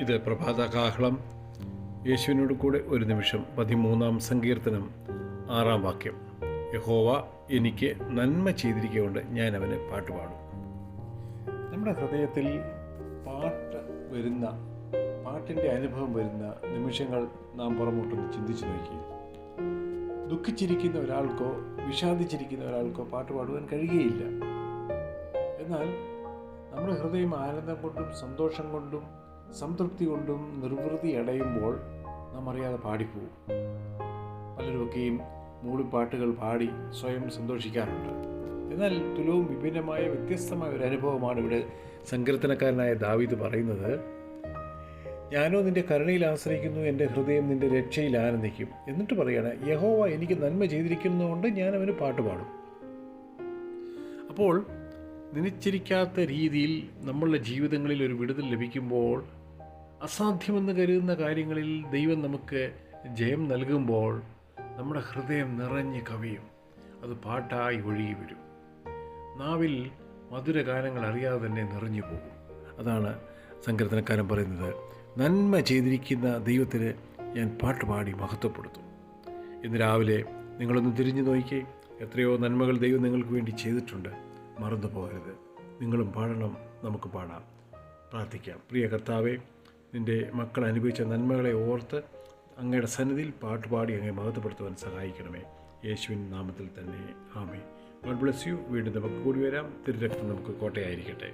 ഇത് പ്രഭാതകാഹളം. യേശുവിനോട് കൂടെ ഒരു നിമിഷം. 13-ാം സങ്കീർത്തനം 6-ാം വാക്യം. യഹോവ എനിക്ക് നന്മ ചെയ്തിരിക്കൊണ്ട് ഞാൻ അവന് പാട്ടുപാടും. നമ്മുടെ ഹൃദയത്തിൽ പാട്ടിൻ്റെ അനുഭവം വരുന്ന നിമിഷങ്ങൾ നാം പുറമോട്ടൊന്ന് ചിന്തിച്ചു നോക്കി. ദുഃഖിച്ചിരിക്കുന്ന ഒരാൾക്കോ വിഷാദിച്ചിരിക്കുന്ന ഒരാൾക്കോ പാട്ട് പാടുവാൻ കഴിയുകയില്ല. എന്നാൽ നമ്മുടെ ഹൃദയം ആനന്ദം കൊണ്ടും സന്തോഷം കൊണ്ടും സംതൃപ്തി കൊണ്ടും നിർവൃതി അടയുമ്പോൾ നാം അറിയാതെ പാടിപ്പോവും. പലരുമൊക്കെയും മൂളിപ്പാട്ടുകൾ പാടി സ്വയം സന്തോഷിക്കാറുണ്ട്. എന്നാൽ തുലവും വിഭിന്നമായ വ്യത്യസ്തമായ ഒരു അനുഭവമാണ് ഇവിടെ സങ്കീർത്തനക്കാരനായ ദാവീദ് പറയുന്നത്. ഞാനോ നിൻ്റെ കരുണയിൽ ആശ്രയിക്കുന്നു, എൻ്റെ ഹൃദയം നിൻ്റെ രക്ഷയിൽ ആനന്ദിക്കും. എന്നിട്ട് പറയാണ്, യഹോവ എനിക്ക് നന്മ ചെയ്തിരിക്കുന്നതുകൊണ്ട് ഞാൻ അവന് പാട്ടുപാടും. അപ്പോൾ നിശ്ചയിക്കാത്ത രീതിയിൽ നമ്മളുടെ ജീവിതങ്ങളിൽ ഒരു വിടുതൽ ലഭിക്കുമ്പോൾ, അസാധ്യമെന്ന് കരുതുന്ന കാര്യങ്ങളിൽ ദൈവം നമുക്ക് ജയം നൽകുമ്പോൾ നമ്മുടെ ഹൃദയം നിറഞ്ഞ് കവിയും. അത് പാട്ടായി ഒഴുകി വരും. നാവിൽ മധുരഗാനങ്ങൾ അറിയാതെ തന്നെ നിറഞ്ഞു പോകും. അതാണ് സങ്കീർത്തനക്കാരൻ പറയുന്നത്. നന്മ ചെയ്തിരിക്കുന്ന ദൈവത്തിന് ഞാൻ പാട്ടുപാടി മഹത്വപ്പെടുത്തും. ഇന്ന് രാവിലെ നിങ്ങളൊന്ന് തിരിഞ്ഞു നോക്കിക്കേ. എത്രയോ നന്മകൾ ദൈവം നിങ്ങൾക്ക് വേണ്ടി ചെയ്തിട്ടുണ്ട്. മറന്നു പോകരുത്. നിങ്ങളും പാടണം, നമുക്ക് പാടാം. പ്രാർത്ഥിക്കാം. പ്രിയ കർത്താവേ, നിൻ്റെ മക്കൾ അനുഭവിച്ച നന്മകളെ ഓർത്ത് അങ്ങയുടെ സന്നിധിയിൽ പാട്ടുപാടി അങ്ങയെ മഹത്വപ്പെടുത്തുവാൻ സഹായിക്കണമേ. യേശുവിൻ നാമത്തിൽ തന്നെ ആമേൻ. God bless you. വീണ്ടും നമുക്ക് കൂടി വരാം. തിരുരക്തം നമുക്ക് കോട്ടയായിരിക്കട്ടെ.